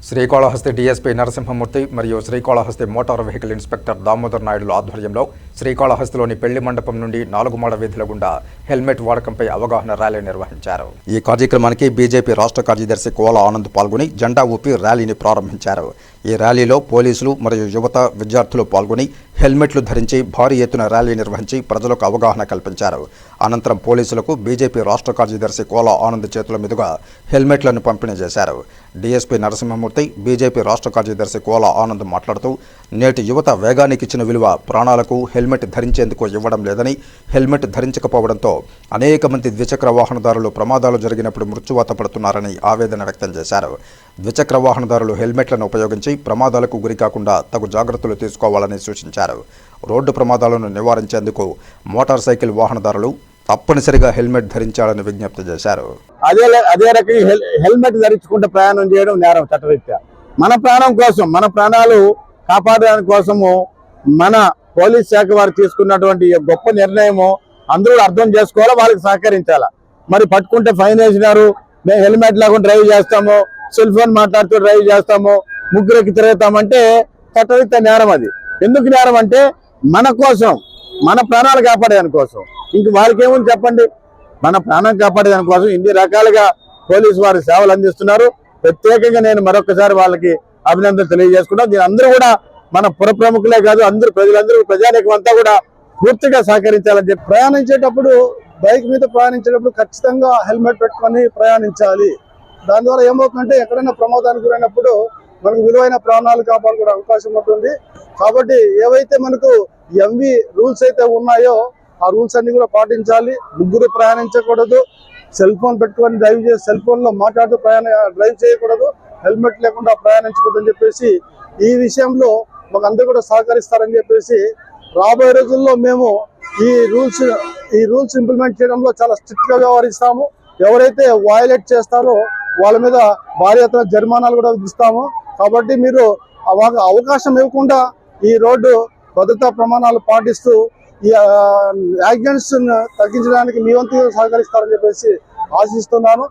Srikalahasti DSP Narasimhamurthy మరియు Srikalahasti motor vehicle inspector Damodar నాయుడుల ఆధ్వర్యంలో శ్రీకాళహస్తిలోని పెళ్లి మండపం నుండి 4 మాడ వీధుల గుండా హెల్మెట్ వాడకంపై అవగాహన ర్యాలీ నిర్వహించారు. ఈ కార్యక్రమానికి బీజేపీ రాష్ట్ర కార్యదర్శి కోల ఆనంద్ పాల్గొని జెండా ఊపి ర్యాలీని ప్రారంభించారు. ఈ ర్యాలీలో పోలీసులు మరియు యువత విద్యార్థులు పాల్గొని హెల్మెట్లు ధరించి భారీ ఎత్తున ర్యాలీ నిర్వహించి ప్రజలకు అవగాహన కల్పించారు. అనంతరం పోలీసులకు బీజేపీ రాష్ట్ర కార్యదర్శి కోల ఆనంద్ చేతుల మీదుగా హెల్మెట్లను పంపిణీ చేశారు. డీఎస్పీ నరసింహమూర్తి, బీజేపీ రాష్ట్ర కార్యదర్శి కోల ఆనంద్ మాట్లాడుతూ, నేటి యువత వేగానికి ఇచ్చిన విలువ ప్రాణాలకు హెల్మెట్ ధరించేందుకు ఇవ్వడం లేదని, హెల్మెట్ ధరించకపోవడంతో అనేక మంది ద్విచక్ర వాహనదారులు ప్రమాదాలు జరిగినప్పుడు మృత్యువాత పడుతున్నారని ఆవేదన వ్యక్తం చేశారు. ద్విచక్ర వాహనదారులు హెల్మెట్లను ఉపయోగించి ప్రమాదాలకు గురికాకుండా తగు జాగ్రత్తలు తీసుకోవాలని సూచించారు. రోడ్డు ప్రమాదాలను నివారించేందుకు మోటార్ సైకిల్ వాహనదారులు తప్పనిసరిగా హెల్మెట్ ధరించాలని విజ్ఞప్తి చేశారు. అదే రకంగా హెల్మెట్ ధరించుకుంటే ప్రయాణం చేయడం నేరం చట్టరీత్యా. మన ప్రాణం కోసం, మన ప్రాణాలు కాపాడడానికి కోసము మన పోలీస్ శాఖ వారు తీసుకున్నటువంటి గొప్ప నిర్ణయము అందరూ అర్థం చేసుకోవాలా, వాళ్ళకి సహకరించాలా. మరి పట్టుకుంటే ఫైన్ వేసినారు, మేము హెల్మెట్ లేకుండా డ్రైవ్ చేస్తాము, సెల్ ఫోన్ మాట్లాడుతూ డ్రైవ్ చేస్తాము, ముగ్గురికి తిరుగుతామంటే చట్టరీత్యా నేరం. అది ఎందుకు నేరం అంటే మన కోసం, మన ప్రాణాలు కాపాడేదాని కోసం. ఇంక వాళ్ళకి ఏముంది చెప్పండి, మన ప్రాణం కాపాడేదాని కోసం ఇన్ని రకాలుగా పోలీసు వారు సేవలు అందిస్తున్నారు. ప్రత్యేకంగా నేను మరొకసారి వాళ్ళకి అభినందన తెలియజేసుకున్నాను. దీని అందరూ కూడా మన పుర ప్రముఖులే కాదు, అందరూ ప్రజలందరూ, ప్రజానీకం అంతా కూడా పూర్తిగా సహకరించాలని చెప్పి, ప్రయాణించేటప్పుడు బైక్ మీద ప్రయాణించేటప్పుడు ఖచ్చితంగా హెల్మెట్ పెట్టుకొని ప్రయాణించాలి. దాని ద్వారా ఏమవుతుందంటే ఎక్కడైనా ప్రమాదానికి గురైనప్పుడు మనకు విలువైన ప్రాణాలు కాపాడుకునే అవకాశం ఉంటుంది. కాబట్టి ఏవైతే మనకు ఎంవి రూల్స్ అయితే ఉన్నాయో ఆ రూల్స్ అన్ని కూడా పాటించాలి. ముగ్గురు ప్రయాణించకూడదు, సెల్ ఫోన్ పెట్టుకొని డ్రైవ్ చేసి సెల్ ఫోన్ లో మాట్లాడుతూ డ్రైవ్ చేయకూడదు, హెల్మెట్ లేకుండా ప్రయాణించకూడదని చెప్పేసి ఈ విషయంలో మాకు అందరూ కూడా సహకరిస్తారని చెప్పేసి, రాబోయే రోజుల్లో మేము ఈ రూల్స్ ఇంప్లిమెంట్ చేయడంలో చాలా స్ట్రిక్ట్ గా వ్యవహరిస్తాము. ఎవరైతే వయలేట్ చేస్తారో వాళ్ళ మీద భారీ ఎత్తున జరిమానాలు కూడా విధిస్తాము. కాబట్టి మీరు అవకాశం ఇవ్వకుండా ఈ రోడ్డు భద్రతా ప్రమాణాలు పాటిస్తూ ఈ యాక్సిడెంట్స్ తగ్గించడానికి మీ వంతు సహకరిస్తారని చెప్పేసి ఆశిస్తున్నాను.